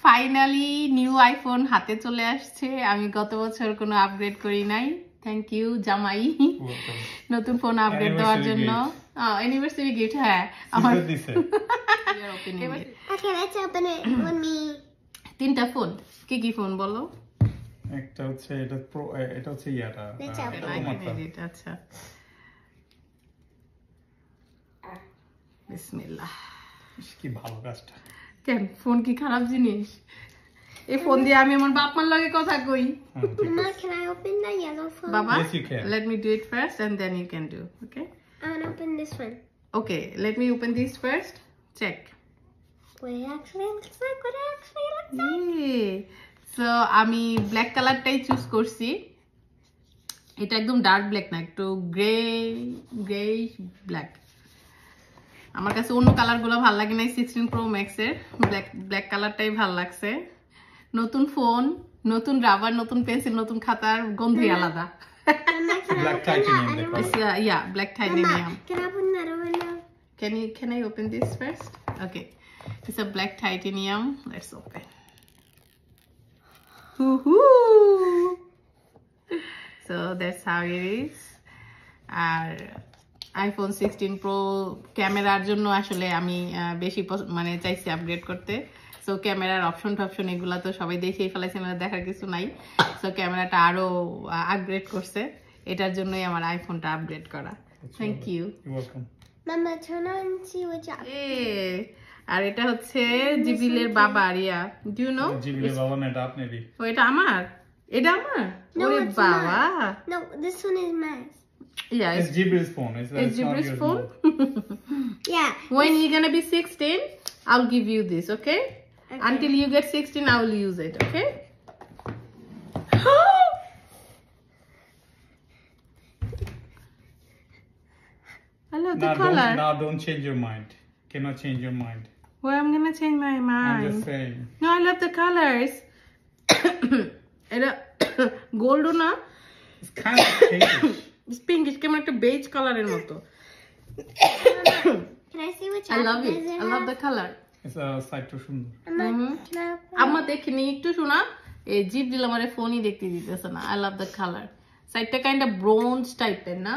Finally new iPhone হাতে চলে আসছে। আমি গত বছর কোনো আপগ্রেড করি নাই। থ্যাংক ইউ জামাই নতুন ফোন আপগ্রেড দেওয়ার জন্য। Anniversary gift. হ্যাঁ আমার দিছে। তিনটা ফোন। কি ফোন বলো? একটা হচ্ছে এটা প্রো, এটা হচ্ছে ইয়াটা আচ্ছা বিসমিল্লাহ। কি ভালো কাজটা। কেন ফোন কি খারাপ জিনিস? এই ফোন দিয়ে আমি আমার বাপ মার লগে কথা কই। Mama, can I open the yellow phone? Baba, yes, you can. Let me do it first and then you can do. Okay? I want to open this one. Okay, let me open this first. Check. What it actually looks like. What it actually looks like. Yay. So আমি black কালারটাই choose করছি। এটা একদম dark black না, একটু grey black. আমার কাছে অন্য কালারগুলো ভালো লাগে না। 16 Pro Max এর ব্ল্যাক কালারটাই ভালো লাগছে। নতুন ফোন, নতুন রাবার, নতুন পেন্সিল, নতুন খাতার গন্ধই আলাদা। Black titanium. Yeah, black titanium. Mama, can I open that over now? Can I open this first? Okay, it's a black titanium. Let's open. Woohoo! So that's how it is. R iPhone 16 Pro ক্যামেরার জন্য আসলে আমি বেশি মানে চাইছি upgrade করতে। So ক্যামেরার option এগুলা তো সবাই দেখেই ফেলাইছে, না দেখার কিছু নাই। সো ক্যামেরাটা আরো আপগ্রেড করছে, এটার জন্যই আমার আইফোনটা আপগ্রেড করা। Thank you. Mama, turn on and see what you আর এটা হচ্ছে জিবিলের বাবা রিয়া। Do you know? জিবিলের বাবা না, এটা আপনারই। ও এটা আমার? এটা আমার? ওরে বাবা। No, this one is mine. Yeah, it's Jibril's phone. It's Jibril's phone. Yeah. When you're gonna be 16, I'll give you this, okay? Until you get 16, I will use it, okay? I love the color. No, don't change your mind. Cannot change your mind. Well, I'm gonna change my mind. I'm just saying. No, I love the colors. Gold na? It's kind of pinkish. It's pinkish, কেমন একটা base কালারের মতো। Can I see which I love it. I love the color. It's a sight to সুন্দর। Can I open আম্মা দেখিনি একটু শোনা, এই জিপ দিল আমারে ফোনই দেখতে দিতেছে না। I love the color. সাইডটা কাইন্ড অফ ব্রোঞ্জ টাইপের না?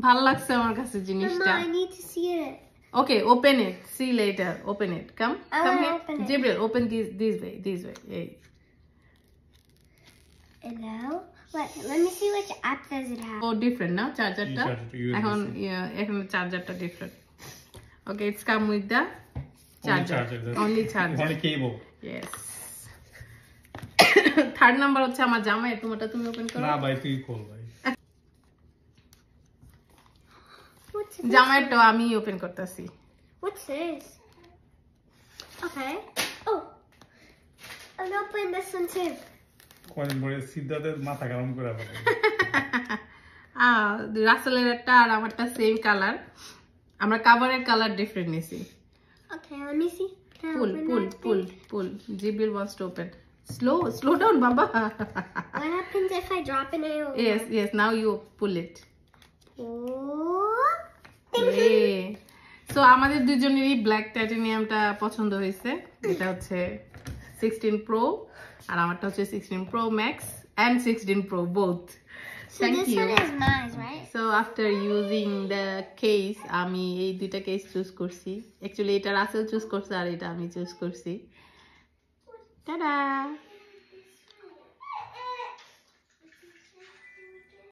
ভালো লাগছে আমার কাছে জিনিসটা। Mama, I need to see it. Okay, open it. See later. Open it. Come here. Open it. Jibril, open this way. Hey. Hello? Wait, let me see which app does it have. Oh, different now. Chargerটা এখন চার্জারটা different. Okay, it's come with the charger. Only charger. Only cable. Yes. Third number হচ্ছে আমার জামাই। তোমারটা তুমি open করো। না ভাই, তুই খোল ভাই। জামাইটা আমি ওপেন করতেছি। What's this? Okay. Oh. I'll open this one too. Coin বড় সিদ্ধাদের মাথা গরম করে ফেলে। রাসেলের একটা আর আমারটা সেম কালার। আমরা কভারের কালার ডিফারেন্ট নিছি। Okay, let me see. Can I open that? Pull. Jibril wants to open. Slow down, Baba. What happens if I drop it and Yes, now you pull it. Oh. So আমাদের দুজনেরই black টাইটানিয়ামটা পছন্দ হয়েছে। এটা হচ্ছে 16 Pro আর আমারটা হচ্ছে 16 Pro Max and 16 Pro both. So this one is nice, right? So after using the case, আমি এই দুইটা কেস চুজ করছি। Actually এটা রাসেল চুজ করছে আর এটা আমি চুজ করছি। Ta-da!